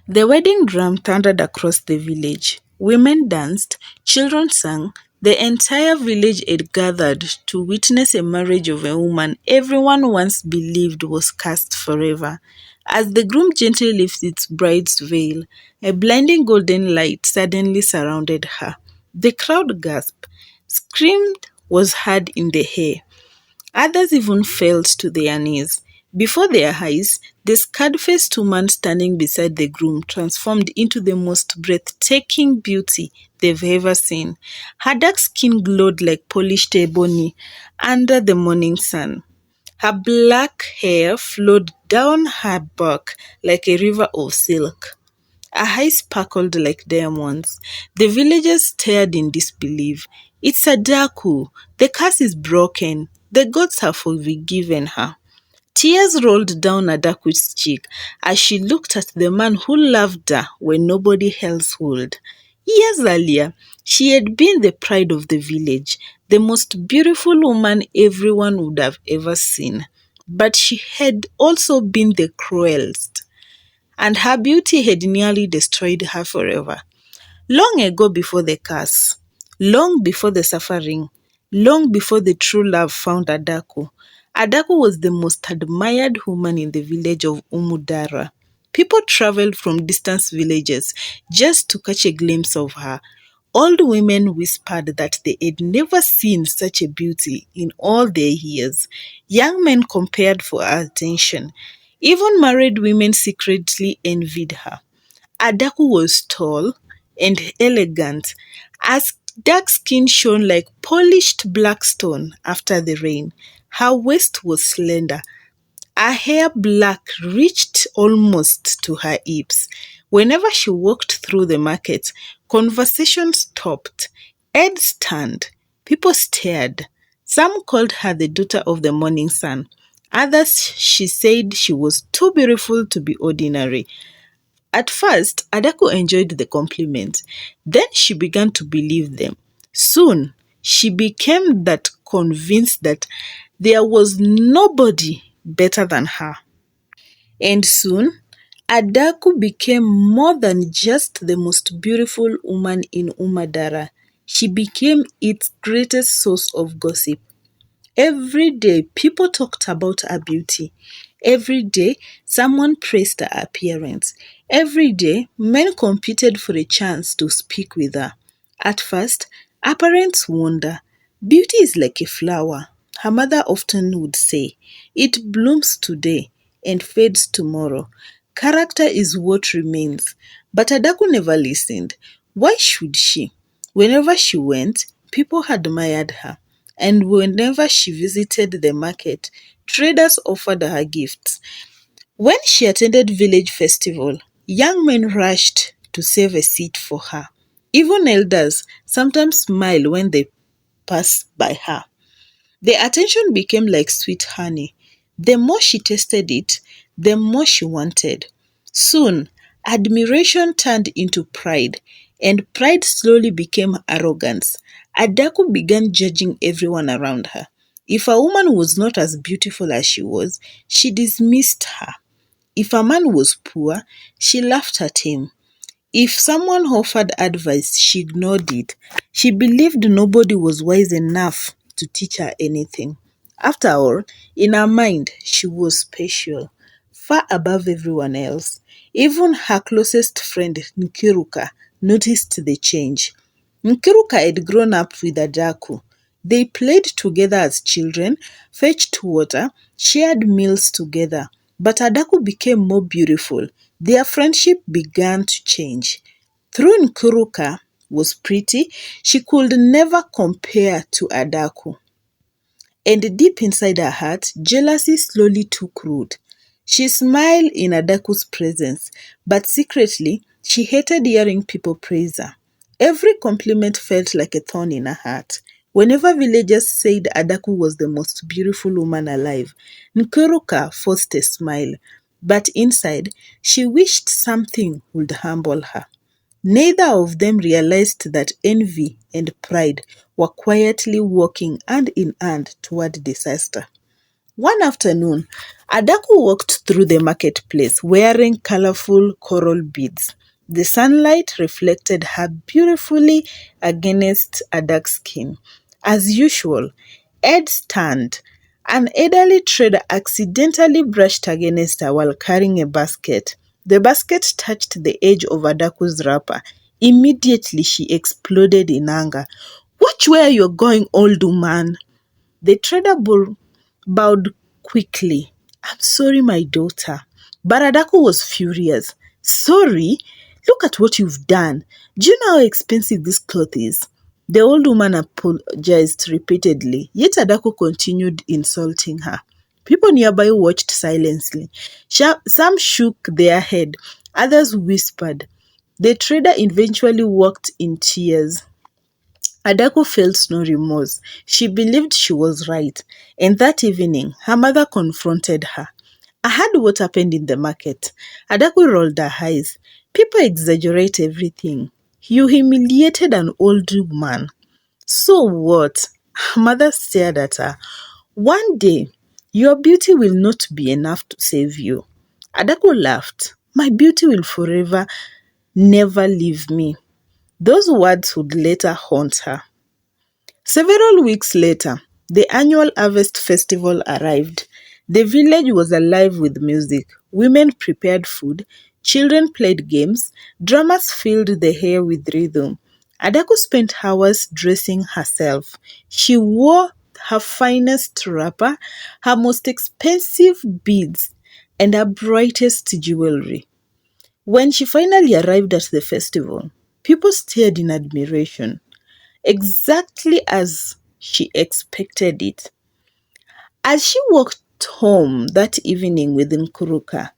The wedding drum thundered across the village. Women danced, children sang, the entire village had gathered to witness a marriage of a woman everyone once believed was cursed forever. As the groom gently lifted its bride's veil, a blinding golden light suddenly surrounded her. The crowd gasped. Screamed was heard in the air. Others even fell to their knees. Before their eyes, the scarred-faced woman standing beside the groom transformed into the most breathtaking beauty they've ever seen. Her dark skin glowed like polished ebony under the morning sun. Her black hair flowed down her back like a river of silk. Her eyes sparkled like diamonds. The villagers stared in disbelief. It's Adaku. The curse is broken. The gods have forgiven her. Tears rolled down Adaku's cheek as she looked at the man who loved her when nobody else would. Years earlier, she had been the pride of the village, the most beautiful woman everyone would have ever seen. But she had also been the cruelest, and her beauty had nearly destroyed her forever. Long ago before the curse, long before the suffering, long before the true love found Adaku, Adaku was the most admired woman in the village of Umudara. People traveled from distant villages just to catch a glimpse of her. Old women whispered that they had never seen such a beauty in all their years. Young men compared for her attention. Even married women secretly envied her. Adaku was tall and elegant. Her dark skin shone like polished black stone after the rain. Her waist was slender. Her hair black reached almost to her hips. Whenever she walked through the market, conversation stopped. Heads turned. People stared. Some called her the daughter of the morning sun. Others, she said she was too beautiful to be ordinary. At first, Adako enjoyed the compliments. Then she began to believe them. Soon, she became that convinced that there was nobody better than her. And soon, Adaku became more than just the most beautiful woman in Umadara. She became its greatest source of gossip. Every day, people talked about her beauty. Every day, someone praised her appearance. Every day, men competed for a chance to speak with her. At first, her parents wonder, beauty is like a flower. Her mother often would say, it blooms today and fades tomorrow. Character is what remains. But Adaku never listened. Why should she? Whenever she went, people admired her. And whenever she visited the market, traders offered her gifts. When she attended village festival, young men rushed to save a seat for her. Even elders sometimes smile when they pass by her. The attention became like sweet honey. The more she tasted it, the more she wanted. Soon, admiration turned into pride, and pride slowly became arrogance. Adaku began judging everyone around her. If a woman was not as beautiful as she was, she dismissed her. If a man was poor, she laughed at him. If someone offered advice, she ignored it. She believed nobody was wise enough to teach her anything. After all, in her mind, she was special, far above everyone else. Even her closest friend, Nkiruka, noticed the change. Nkiruka had grown up with Adaku. They played together as children, fetched water, shared meals together. But Adaku became more beautiful. Their friendship began to change. Though Nkuruka was pretty, she could never compare to Adaku. And deep inside her heart, jealousy slowly took root. She smiled in Adaku's presence, but secretly, she hated hearing people praise her. Every compliment felt like a thorn in her heart. Whenever villagers said Adaku was the most beautiful woman alive, Nkuruka forced a smile, but inside, she wished something would humble her. Neither of them realized that envy and pride were quietly walking hand in hand toward disaster. One afternoon, Adaku walked through the marketplace wearing colorful coral beads. The sunlight reflected her beautifully against Adaku's skin. As usual, Ed turned. An elderly trader accidentally brushed against her while carrying a basket. The basket touched the edge of Adaku's wrapper. Immediately, she exploded in anger. Watch where you're going, old woman. The trader bowed quickly. I'm sorry, my daughter. But Adaku was furious. Sorry? Look at what you've done. Do you know how expensive this cloth is? The old woman apologized repeatedly, yet Adaku continued insulting her. People nearby watched silently. Some shook their head, others whispered. The trader eventually walked in tears. Adaku felt no remorse. She believed she was right. And that evening, her mother confronted her. I heard what happened in the market. Adaku rolled her eyes. People exaggerate everything. You humiliated an old woman. So what? Her mother stared at her. One day, your beauty will not be enough to save you. Adaku laughed. My beauty will forever never leave me. Those words would later haunt her. Several weeks later, the annual harvest festival arrived. The village was alive with music. Women prepared food, children played games, drummers filled the air with rhythm. Adaku spent hours dressing herself. She wore her finest wrapper, her most expensive beads, and her brightest jewelry. When she finally arrived at the festival, people stared in admiration exactly as she expected it. As she walked home that evening with Nkuruka,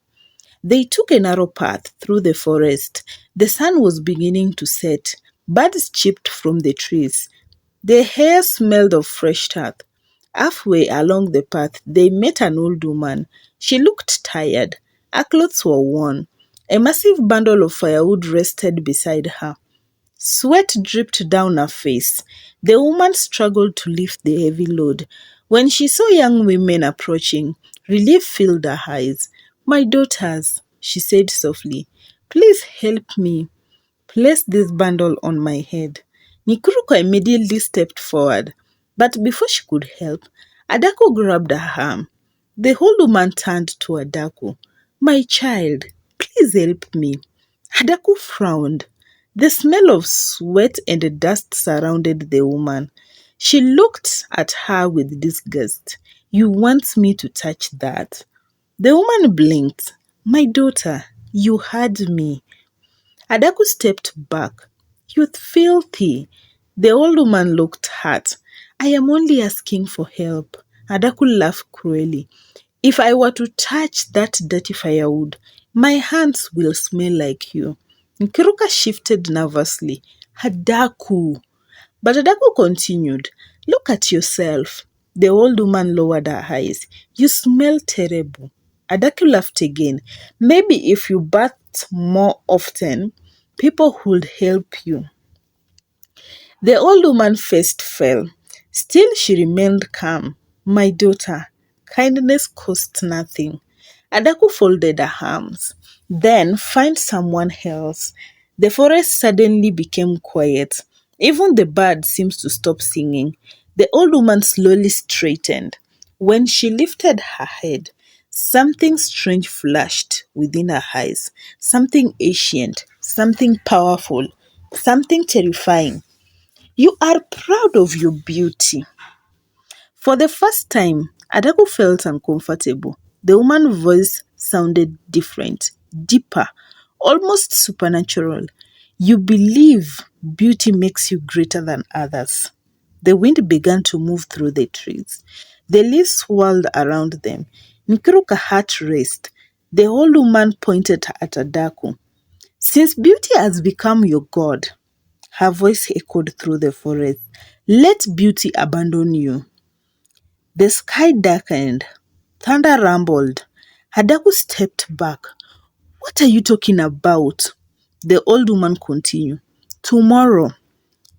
they took a narrow path through the forest. The sun was beginning to set. Birds chirped from the trees. The air smelled of fresh earth. Halfway along the path, they met an old woman. She looked tired. Her clothes were worn. A massive bundle of firewood rested beside her. Sweat dripped down her face. The woman struggled to lift the heavy load. When she saw young women approaching, relief filled her eyes. My daughters, she said softly, please help me. Place this bundle on my head. Nikuruko immediately stepped forward, but before she could help, Adaku grabbed her arm. The old woman turned to Adaku. My child, please help me. Adaku frowned. The smell of sweat and dust surrounded the woman. She looked at her with disgust. You want me to touch that? The woman blinked. My daughter, you heard me. Adaku stepped back. You're filthy. The old woman looked hurt. I am only asking for help. Adaku laughed cruelly. If I were to touch that dirty firewood, my hands will smell like you. Nkiruka shifted nervously. Adaku. But Adaku continued. Look at yourself. The old woman lowered her eyes. You smell terrible. Adaku laughed again. Maybe if you bathed more often, people would help you. The old woman face fell. Still, she remained calm. My daughter, kindness costs nothing. Adaku folded her arms. Then find someone else. The forest suddenly became quiet. Even the bird seemed to stop singing. The old woman slowly straightened. When she lifted her head, something strange flashed within her eyes. Something ancient, something powerful, something terrifying. You are proud of your beauty. For the first time, Adaku felt uncomfortable. The woman's voice sounded different, deeper, almost supernatural. You believe beauty makes you greater than others. The wind began to move through the trees. The leaves swirled around them. Nkiruka's heart raced. The old woman pointed at Adaku. Since beauty has become your god, her voice echoed through the forest. Let beauty abandon you. The sky darkened. Thunder rumbled. Adaku stepped back. What are you talking about? The old woman continued. Tomorrow,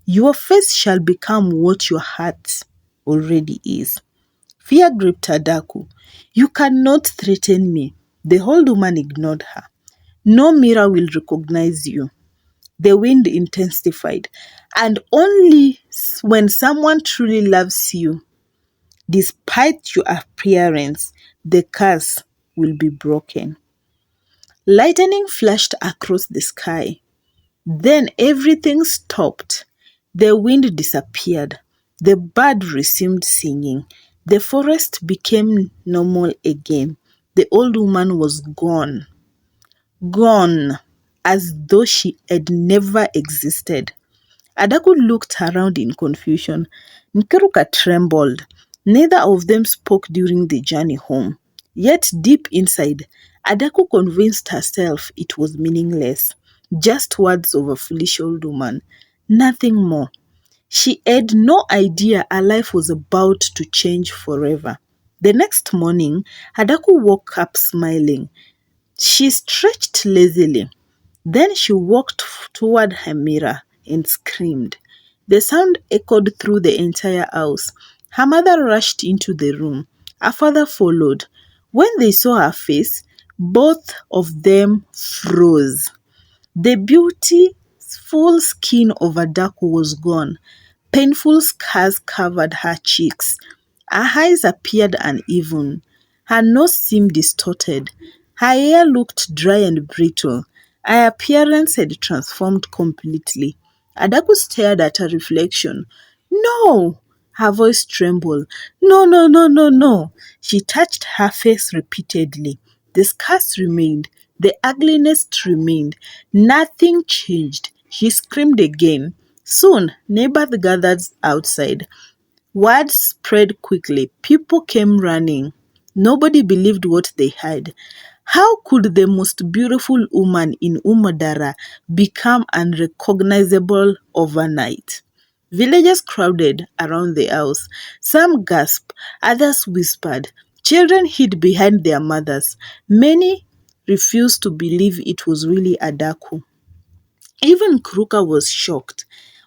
your face shall become what your heart already is. Fear gripped Adaku. You cannot threaten me. The old woman ignored her. No mirror will recognize you. The wind intensified, and only when someone truly loves you, despite your appearance, the curse will be broken. Lightning flashed across the sky. Then everything stopped. The wind disappeared. The bird resumed singing. The forest became normal again. The old woman was gone. Gone, as though she had never existed. Adaku looked around in confusion. Nkeruka trembled. Neither of them spoke during the journey home. Yet deep inside, Adaku convinced herself it was meaningless. Just words of a foolish old woman. Nothing more. She had no idea her life was about to change forever. The next morning, Adaku woke up smiling. She stretched lazily. Then she walked toward her mirror and screamed. The sound echoed through the entire house. Her mother rushed into the room. Her father followed. When they saw her face, both of them froze. The beautiful skin of Adaku was gone. Painful scars covered her cheeks. Her eyes appeared uneven. Her nose seemed distorted. Her hair looked dry and brittle. Her appearance had transformed completely. Adaku stared at her reflection. No! Her voice trembled. No, no, no, no, no. She touched her face repeatedly. The scars remained. The ugliness remained. Nothing changed. She screamed again. Soon, neighbors gathered outside. Word spread quickly. People came running. Nobody believed what they heard. How could the most beautiful woman in Umadara become unrecognizable overnight? Villagers crowded around the house. Some gasped, others whispered. Children hid behind their mothers. Many refused to believe it was really Adaku. Even Kruka was shocked.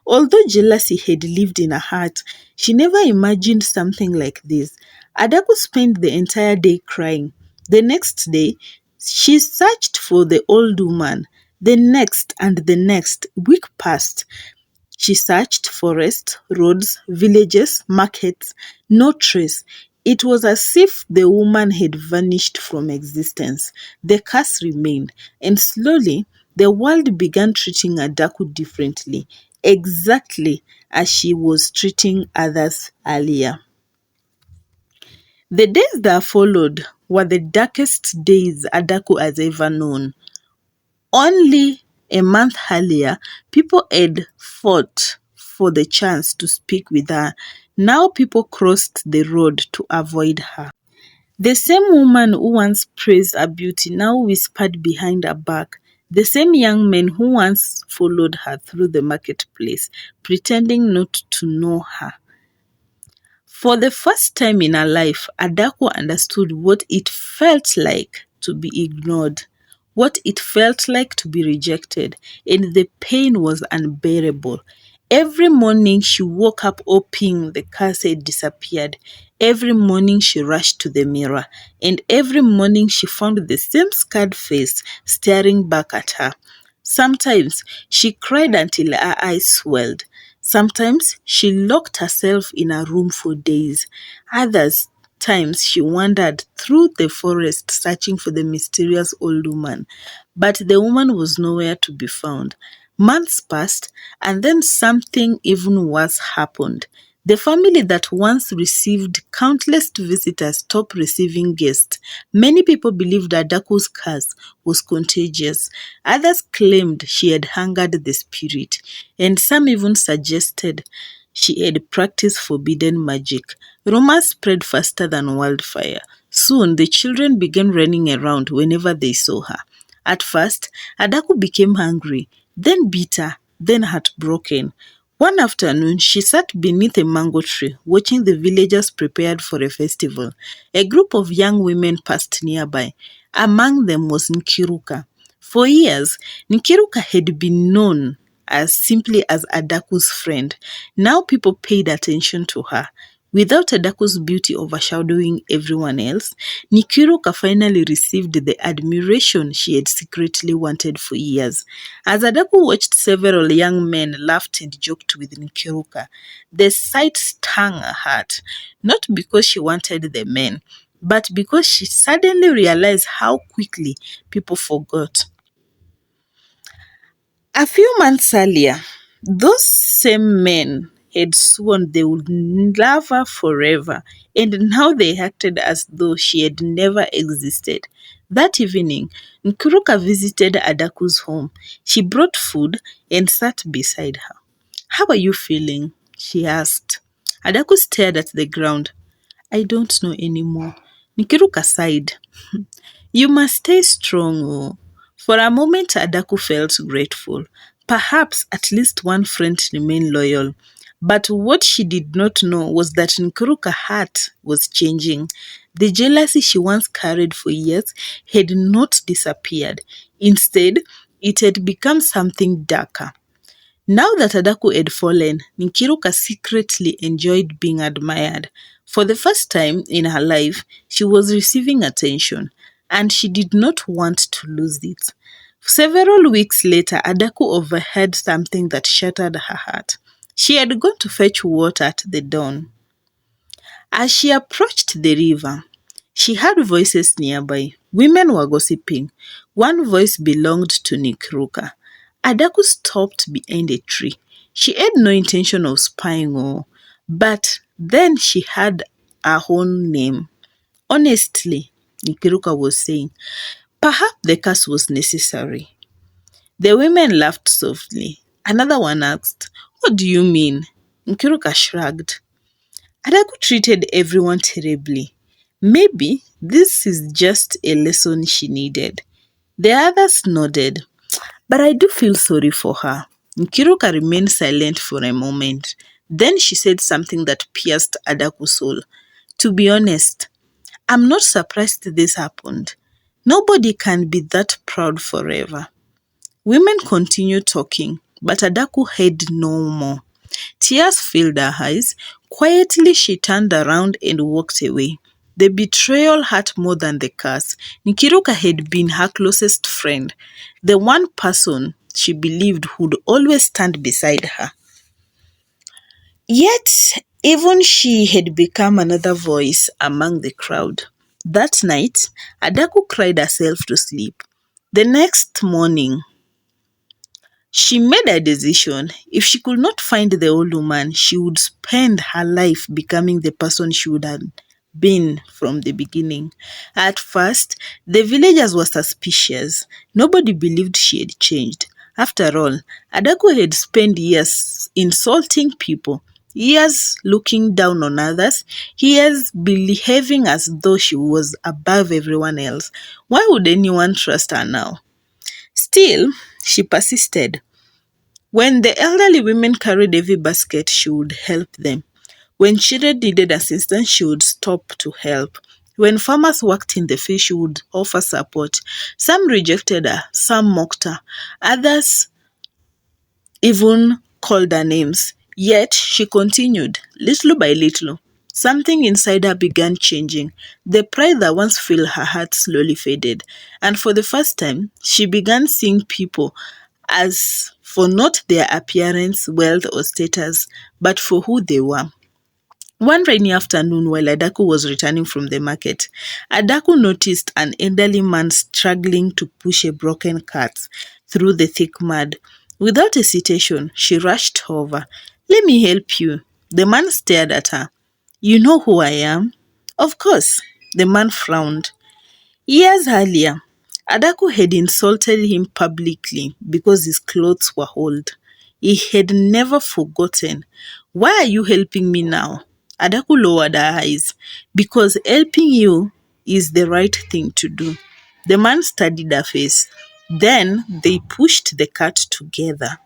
Although jealousy had lived in her heart, she never imagined something like this. Adaku spent the entire day crying. The next day, she searched for the old woman. The next and the next week passed. She searched forests, roads, villages, markets. No trace. It was as if the woman had vanished from existence. The curse remained, and slowly the world began treating Adaku differently, exactly as she was treating others earlier. The days that followed were the darkest days Adaku has ever known. Only a month earlier, people had fought for the chance to speak with her. Now people crossed the road to avoid her. The same woman who once praised her beauty now whispered behind her back. The same young men who once followed her through the marketplace, pretending not to know her. For the first time in her life, Adako understood what it felt like to be ignored, what it felt like to be rejected, and the pain was unbearable. Every morning she woke up hoping the curse had disappeared. Every morning she rushed to the mirror, and every morning she found the same scarred face staring back at her. Sometimes she cried until her eyes swelled. Sometimes she locked herself in a room for days. Others times she wandered through the forest searching for the mysterious old woman. But the woman was nowhere to be found. Months passed, and then something even worse happened. The family that once received countless visitors stopped receiving guests. Many people believed Adaku's curse was contagious. Others claimed she had angered the spirit, and some even suggested she had practiced forbidden magic. Rumors spread faster than wildfire. Soon, the children began running around whenever they saw her. At first, Adaku became hungry, then bitter, then heartbroken. One afternoon, she sat beneath a mango tree, watching the villagers prepared for a festival. A group of young women passed nearby. Among them was Nkiruka. For years, Nkiruka had been known as simply as Adaku's friend. Now people paid attention to her. Without Adaku's beauty overshadowing everyone else, Nikiruka finally received the admiration she had secretly wanted for years. As Adaku watched several young men laughed and joked with Nikiruka, the sight stung her heart, not because she wanted the men, but because she suddenly realized how quickly people forgot. A few months earlier, those same men had sworn they would love her forever, and now they acted as though she had never existed. That evening, Nkuruka visited Adaku's home. She brought food and sat beside her. "How are you feeling?" she asked. Adaku stared at the ground. "I don't know anymore." Nkiruka sighed. "You must stay strong." Oh. For a moment, Adaku felt grateful. Perhaps at least one friend remained loyal. But what she did not know was that Nkuruka's heart was changing. The jealousy she once carried for years had not disappeared. Instead, it had become something darker. Now that Adaku had fallen, Nkiruka secretly enjoyed being admired. For the first time in her life, she was receiving attention, and she did not want to lose it. Several weeks later, Adaku overheard something that shattered her heart. She had gone to fetch water at the dawn. As she approached the river, she heard voices nearby. Women were gossiping. One voice belonged to Nikruka. Adaku stopped behind a tree. She had no intention of spying, but then she heard her own name. "Honestly," Nikruka was saying, "perhaps the curse was necessary." The women laughed softly. Another one asked, "What do you mean?" Nkiruka shrugged. "Adaku treated everyone terribly. Maybe this is just a lesson she needed." The others nodded. "But I do feel sorry for her." Nkiruka remained silent for a moment. Then she said something that pierced Adaku's soul. "To be honest, I'm not surprised this happened. Nobody can be that proud forever." Women continued talking, but Adaku heard no more. Tears filled her eyes. Quietly, she turned around and walked away. The betrayal hurt more than the curse. Nkiruka had been her closest friend, the one person she believed would always stand beside her. Yet, even she had become another voice among the crowd. That night, Adaku cried herself to sleep. The next morning, she made a decision. If she could not find the old woman, she would spend her life becoming the person she would have been from the beginning. At first, the villagers were suspicious. Nobody believed she had changed. After all, Adaku had spent years insulting people, years looking down on others, years behaving as though she was above everyone else. Why would anyone trust her now? Still, she persisted. When the elderly women carried heavy baskets, she would help them. When children needed assistance, she would stop to help. When farmers worked in the field, she would offer support. Some rejected her, some mocked her, others even called her names. Yet she continued, little by little. Something inside her began changing. The pride that once filled her heart slowly faded, and for the first time, she began seeing people as for not their appearance, wealth, or status, but for who they were. One rainy afternoon, while Adaku was returning from the market, Adaku noticed an elderly man struggling to push a broken cart through the thick mud. Without hesitation, she rushed over. "Let me help you." The man stared at her. "You know who I am?" "Of course." The man frowned. Years earlier, Adaku had insulted him publicly because his clothes were old. He had never forgotten. "Why are you helping me now?" Adaku lowered her eyes. "Because helping you is the right thing to do." The man studied her face. Then they pushed the cart together.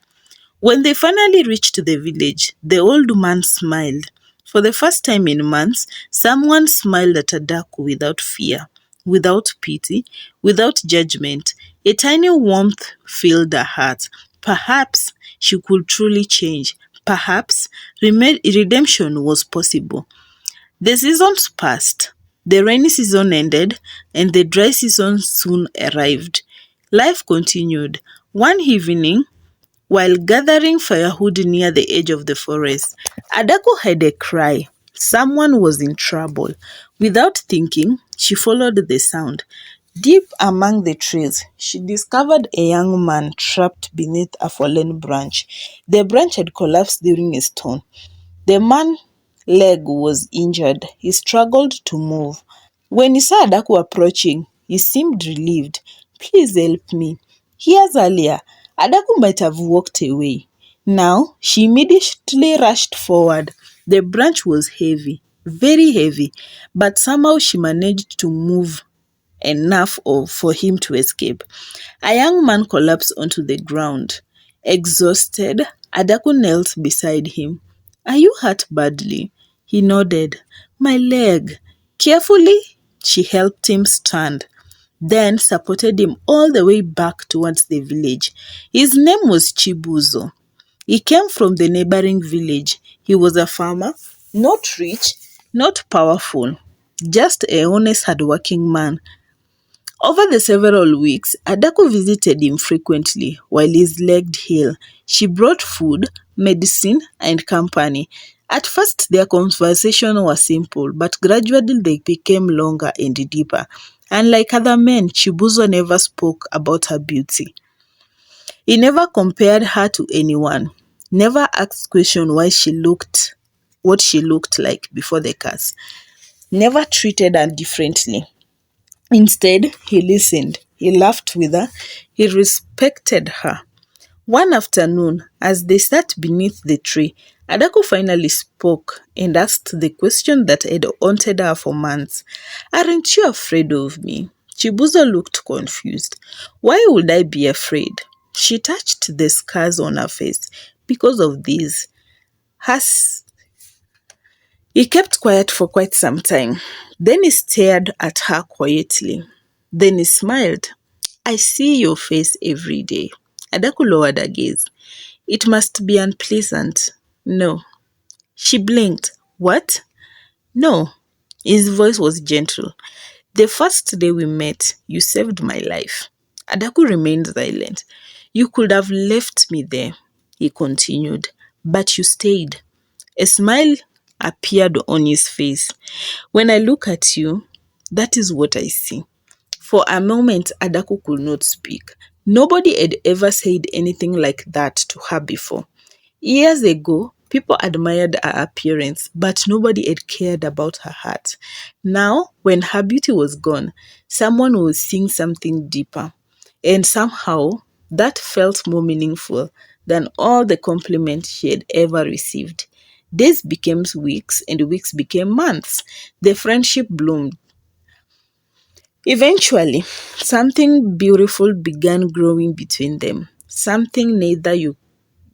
When they finally reached the village, the old man smiled. For the first time in months, someone smiled at Adaku without fear, without pity, without judgment. A tiny warmth filled her heart. Perhaps she could truly change. Perhaps redemption was possible. The seasons passed. The rainy season ended, and the dry season soon arrived. Life continued. One evening, while gathering firewood near the edge of the forest, Adaku heard a cry. Someone was in trouble. Without thinking, she followed the sound. Deep among the trees, she discovered a young man trapped beneath a fallen branch. The branch had collapsed during a storm. The man's leg was injured. He struggled to move. When he saw Adaku approaching, he seemed relieved. Please help me. Years earlier, Adaku might have walked away. Now, she immediately rushed forward. The branch was heavy, very heavy, but somehow she managed to move for him to escape. A young man collapsed onto the ground. Exhausted, Adaku knelt beside him. Are you hurt badly? He nodded. My leg. Carefully, she helped him stand, then supported him all the way back towards the village. His name was Chibuzo. He came from the neighboring village. He was a farmer, not rich, not powerful, just a honest, hardworking man. Over the several weeks, Adako visited him frequently while his leg healed. She brought food, medicine, and company. At first, their conversation was simple, but gradually they became longer and deeper. Unlike other men, Chibuzo never spoke about her beauty. He never compared her to anyone, never asked question why she looked what she looked like before the curse, never treated her differently. Instead, he listened, he laughed with her, he respected her. One afternoon, as they sat beneath the tree, Adako finally spoke and asked the question that had haunted her for months. Aren't you afraid of me? Chibuzo looked confused. Why would I be afraid? She touched the scars on her face. Because of these. Has He kept quiet for quite some time. Then he stared at her quietly. Then he smiled. I see your face every day. Adaku lowered her gaze. It must be unpleasant. No. She blinked. What? No. His voice was gentle. The first day we met, you saved my life. Adaku remained silent. You could have left me there, he continued, but you stayed. A smile appeared on his face. When I look at you, that is what I see. For a moment, Adaku could not speak. Nobody had ever said anything like that to her before. Years ago, people admired her appearance, but nobody had cared about her heart. Now, when her beauty was gone, someone was seeing something deeper. And somehow, that felt more meaningful than all the compliments she had ever received. Days became weeks, and weeks became months. The friendship bloomed. Eventually, something beautiful began growing between them. Something neither you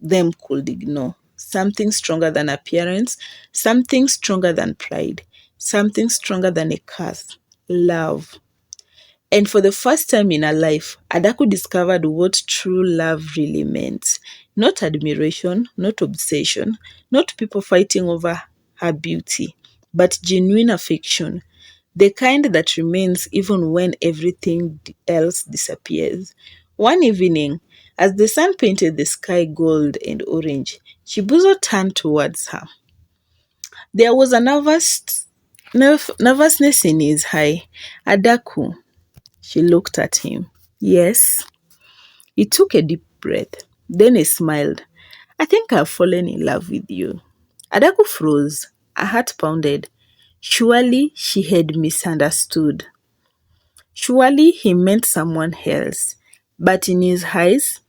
them could ignore. Something stronger than appearance, something stronger than pride, something stronger than a curse. Love. And for the first time in her life, Adaku discovered what true love really meant. Not admiration, not obsession, not people fighting over her beauty, but genuine affection. The kind that remains even when everything else disappears. One evening, as the sun painted the sky gold and orange, Chibuzo turned towards her. There was a nervousness in his eye. Adaku, she looked at him. Yes. He took a deep breath. Then he smiled. I think I've fallen in love with you. Adaku froze. Her heart pounded. Surely she had misunderstood. Surely he meant someone else. But in his eyes,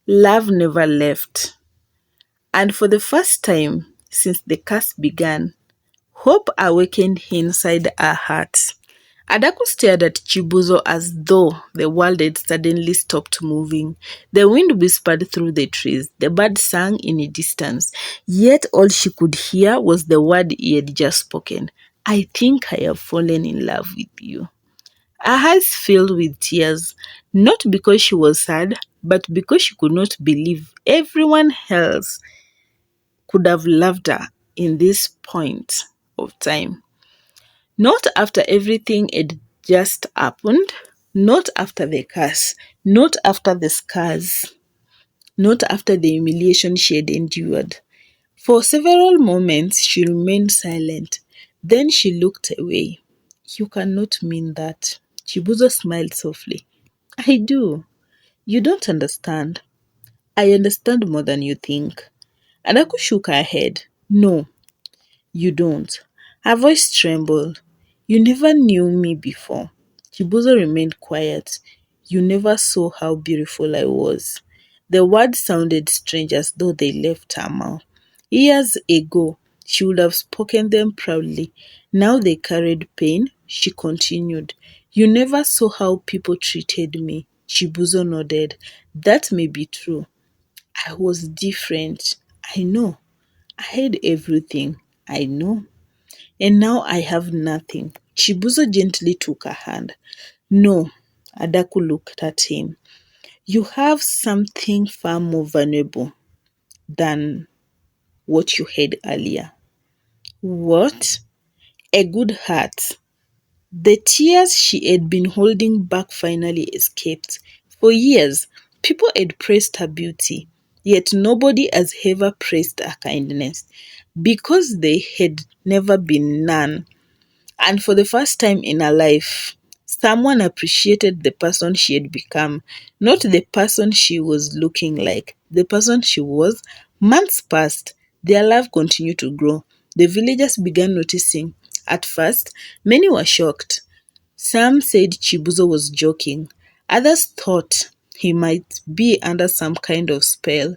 love never left. And for the first time since the curse began, hope awakened inside her heart. Adaku stared at Chibuzo as though the world had suddenly stopped moving. The wind whispered through the trees. The birds sang in a distance. Yet all she could hear was the word he had just spoken. I think I have fallen in love with you. Her eyes filled with tears, not because she was sad, but because she could not believe everyone else could have loved her in this point of time. Not after everything had just happened, not after the curse, not after the scars, not after the humiliation she had endured. For several moments she remained silent. Then she looked away. You cannot mean that. Chibuzo smiled softly. I do. You don't understand. I understand more than you think. Adaku shook her head. No, you don't. Her voice trembled. You never knew me before. Chibuzo remained quiet. You never saw how beautiful I was. The words sounded strange as though they left her mouth. Years ago, she would have spoken them proudly. Now they carried pain. She continued. You never saw how people treated me. Chibuzo nodded. That may be true. I was different. I know. I had everything. I know. And now I have nothing. Chibuzo gently took her hand. No, Adaku looked at him. You have something far more vulnerable than what you had earlier. What? A good heart. The tears she had been holding back finally escaped. For years, people had praised her beauty, yet nobody has ever praised her kindness because they had never been none. And for the first time in her life, someone appreciated the person she had become, not the person she was looking like, the person she was. Months passed. Their love continued to grow. The villagers began noticing. At first, many were shocked. Some said Chibuzo was joking. Others thought he might be under some kind of spell.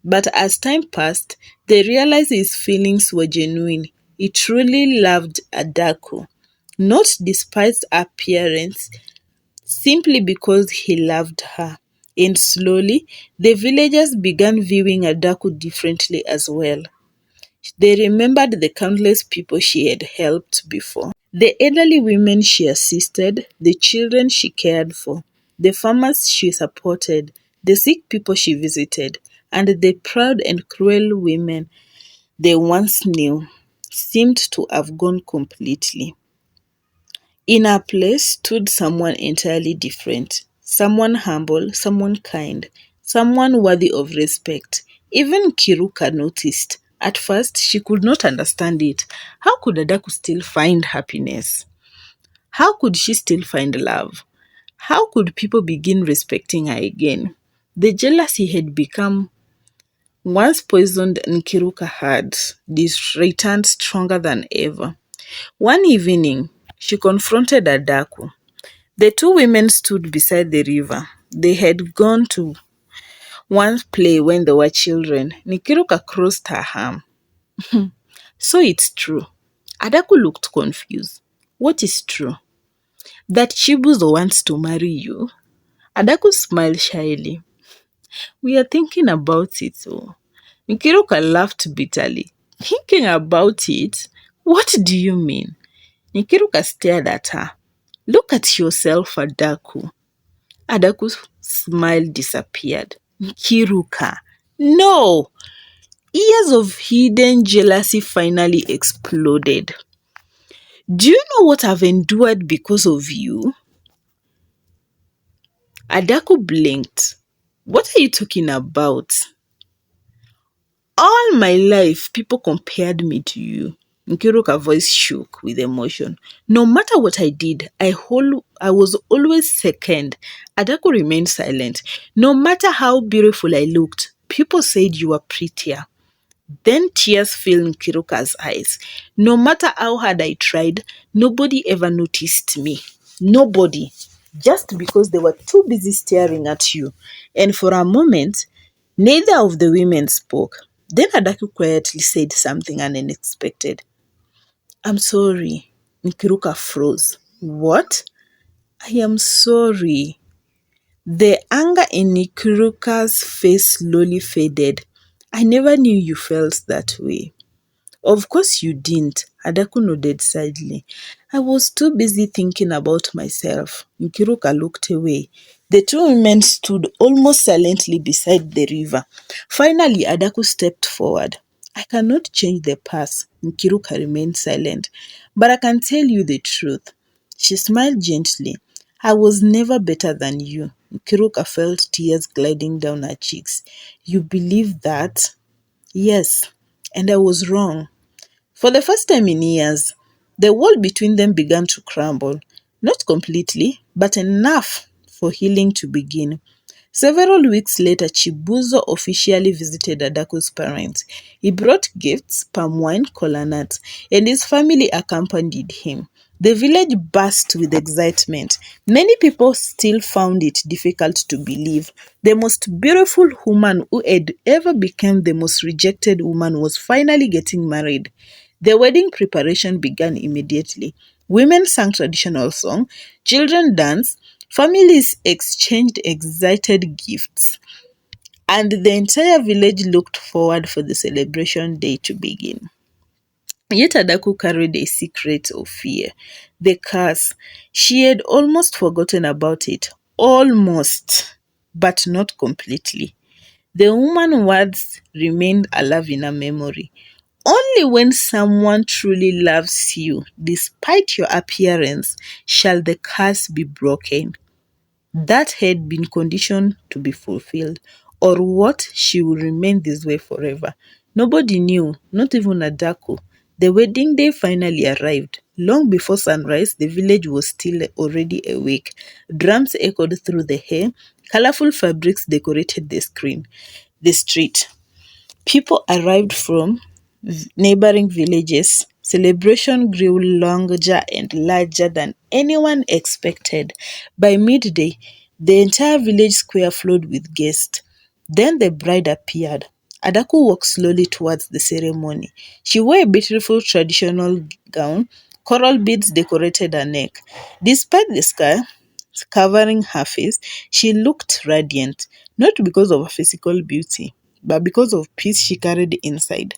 But as time passed, they realized his feelings were genuine. He truly loved Adaku, not despite her appearance, simply because he loved her. And slowly, the villagers began viewing Adaku differently as well. They remembered the countless people she had helped before, the elderly women she assisted, the children she cared for, the farmers she supported, the sick people she visited, and the proud and cruel women they once knew seemed to have gone completely. In her place stood someone entirely different, someone humble, someone kind, someone worthy of respect. Even Kiruka noticed. At first, she could not understand it. How could Adaku still find happiness? How could she still find love? How could people begin respecting her again? The jealousy had become once poisoned and Kiruka had this returned stronger than ever. One evening, she confronted Adaku. The two women stood beside the river. They had gone to once play when they were children. Nikiruka crossed her arm. So it's true. Adaku looked confused. What is true? That Chibuzo wants to marry you? Adaku smiled shyly. We are thinking about it. Oh. Nkiruka laughed bitterly. Thinking about it? What do you mean? Nkiruka stared at her. Look at yourself, Adaku. Adaku's smile disappeared. Nkiruka. No! Years of hidden jealousy finally exploded. Do you know what I've endured because of you? Adaku blinked. What are you talking about? All my life, people compared me to you. Nkiruka's voice shook with emotion. No matter what I did, I was always second. Adaku remained silent. No matter how beautiful I looked, people said you were prettier. Then tears filled Nkiruka's eyes. No matter how hard I tried, nobody ever noticed me. Nobody. Just because they were too busy staring at you. And for a moment, neither of the women spoke. Then Adaku quietly said something unexpected. I'm sorry. Nkiruka froze. What? I am sorry. The anger in Nkiruka's face slowly faded. I never knew you felt that way. Of course you didn't, Adaku nodded sadly. I was too busy thinking about myself. Nkiruka looked away. The two women stood almost silently beside the river. Finally, Adaku stepped forward. I cannot change the past. Nkiruka remained silent. But I can tell you the truth. She smiled gently. I was never better than you. Nkiruka felt tears gliding down her cheeks. You believe that? Yes. And I was wrong. For the first time in years, the wall between them began to crumble. Not completely, but enough for healing to begin. Several weeks later, Chibuzo officially visited Adaku's parents. He brought gifts, palm wine, kola nuts, and his family accompanied him. The village burst with excitement. Many people still found it difficult to believe. The most beautiful woman who had ever become the most rejected woman was finally getting married. The wedding preparation began immediately. Women sang traditional songs, children danced, families exchanged excited gifts, and the entire village looked forward for the celebration day to begin. Yet Adaku carried a secret of fear. The curse. She had almost forgotten about it. Almost, but not completely. The woman's words remained alive in her memory. Only when someone truly loves you, despite your appearance, shall the curse be broken. That had been conditioned to be fulfilled, or what she would remain this way forever. Nobody knew, not even Adaku. The wedding day finally arrived. Long before sunrise, the village was still already awake. Drums echoed through the air, colorful fabrics decorated the street. People arrived from neighboring villages. Celebration grew longer and larger than anyone expected. By midday, the entire village square flowed with guests. Then the bride appeared. Adaku walked slowly towards the ceremony. She wore a beautiful traditional gown. Coral beads decorated her neck. Despite the scar covering her face, she looked radiant, not because of her physical beauty, but because of peace she carried inside.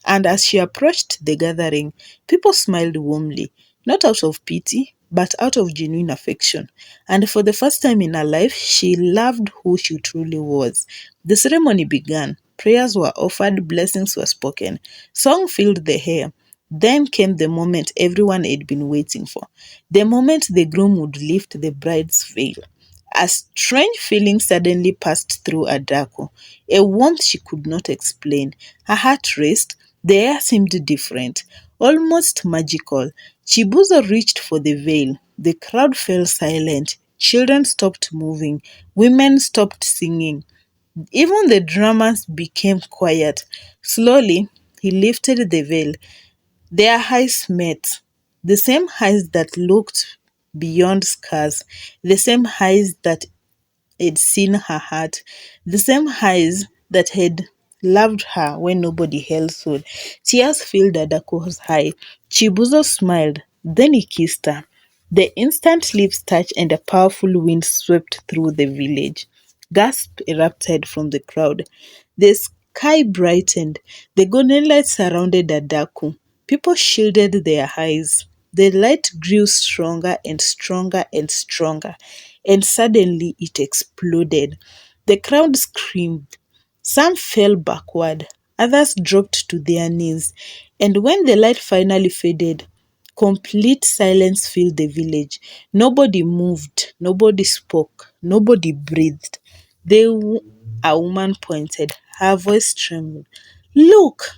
And as she approached the gathering, people smiled warmly, not out of pity, but out of genuine affection. And for the first time in her life, she loved who she truly was. The ceremony began. Prayers were offered, blessings were spoken, song filled the air. Then came the moment everyone had been waiting for. The moment the groom would lift the bride's veil. A strange feeling suddenly passed through Adaku, a warmth she could not explain. Her heart raced. The air seemed different, almost magical. Chibuzo reached for the veil. The crowd fell silent. Children stopped moving. Women stopped singing. Even the drummers became quiet. Slowly, he lifted the veil. Their eyes met, the same eyes that looked beyond scars, the same eyes that had seen her heart, the same eyes that had loved her when nobody else would. Tears filled Adako's eye. Chibuzo smiled, then he kissed her. The instant lips touched and a powerful wind swept through the village. Gasps erupted from the crowd. The sky brightened. The golden light surrounded Adaku. People shielded their eyes. The light grew stronger and stronger and stronger, and suddenly it exploded. The crowd screamed. Some fell backward, others dropped to their knees, and when the light finally faded, complete silence filled the village. Nobody moved, nobody spoke, nobody breathed. A woman pointed, her voice trembled. Look!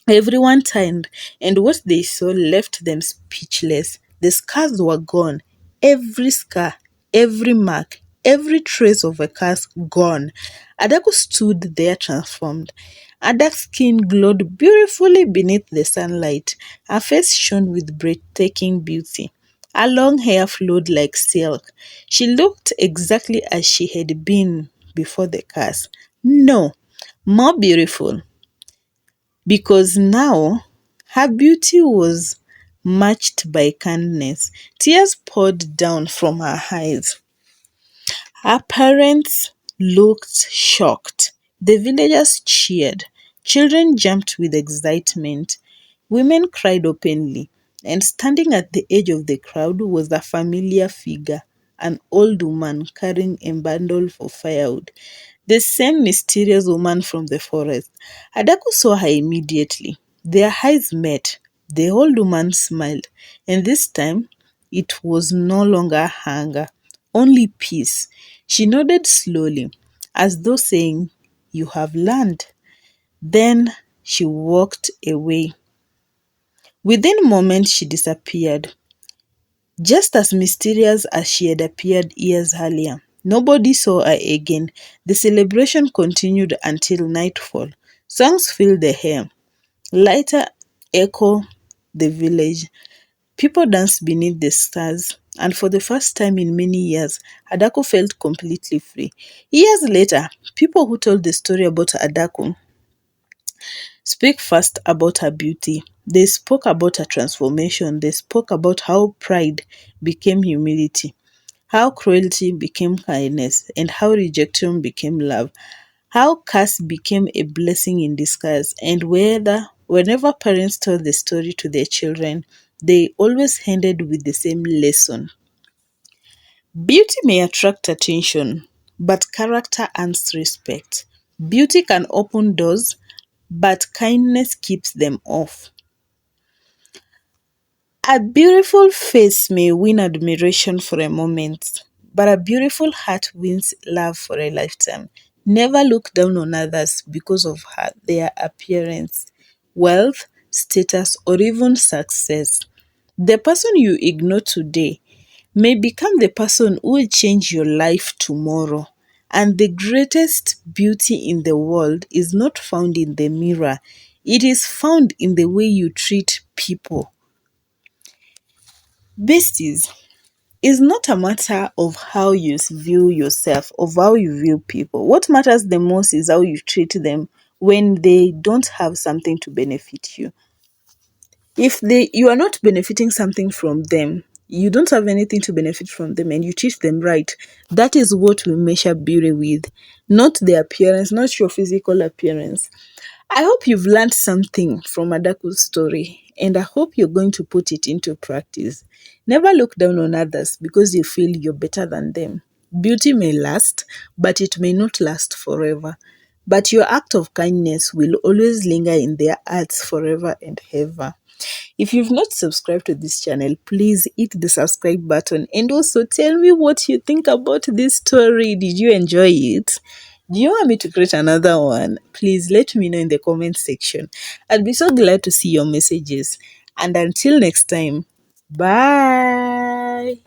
Everyone turned, and what they saw left them speechless. The scars were gone. Every scar, every mark, every trace of a curse gone. Adaku stood there transformed. Her dark skin glowed beautifully beneath the sunlight. Her face shone with breathtaking beauty. Her long hair flowed like silk. She looked exactly as she had been before the curse. No, more beautiful, because now her beauty was matched by kindness. Tears poured down from her eyes. Her parents looked shocked. The villagers cheered. Children jumped with excitement. Women cried openly. And standing at the edge of the crowd was a familiar figure, an old woman carrying a bundle of firewood. the same mysterious woman from the forest. Adaku saw her immediately. Their eyes met. The old woman smiled, and this time it was no longer anger, only peace. She nodded slowly, as though saying, "You have learned." Then she walked away. Within moments, she disappeared, just as mysterious as she had appeared years earlier. Nobody saw her again. The celebration continued until nightfall. Songs filled the air. Lighter echo the village. People danced beneath the stars, and for the first time in many years, Adako felt completely free. Years later, people who told the story about Adako speak first about her beauty. They spoke about her transformation. They spoke about how pride became humility, how cruelty became kindness, and how rejection became love, how curse became a blessing in disguise, and whenever parents told the story to their children, they always ended with the same lesson. Beauty may attract attention, but character earns respect. Beauty can open doors, but kindness keeps them off. A beautiful face may win admiration for a moment, but a beautiful heart wins love for a lifetime. Never look down on others because of their appearance, wealth, status, or even success. The person you ignore today may become the person who will change your life tomorrow. And the greatest beauty in the world is not found in the mirror, it is found in the way you treat people. Besties is not a matter of how you view yourself, of how you view people. What matters the most is how you treat them when they don't have something to benefit you. If you are not benefiting something from them, you don't have anything to benefit from them, and you treat them right, that is what we measure beauty with, not the appearance, not your physical appearance. I hope you've learned something from Adaku's story, and I hope you're going to put it into practice. Never look down on others because you feel you're better than them. Beauty may last, but it may not last forever. But your act of kindness will always linger in their hearts forever and ever. If you've not subscribed to this channel, please hit the subscribe button and also tell me what you think about this story. Did you enjoy it? Do you want me to create another one? Please let me know in the comment section. I'll be so glad to see your messages. And until next time, bye.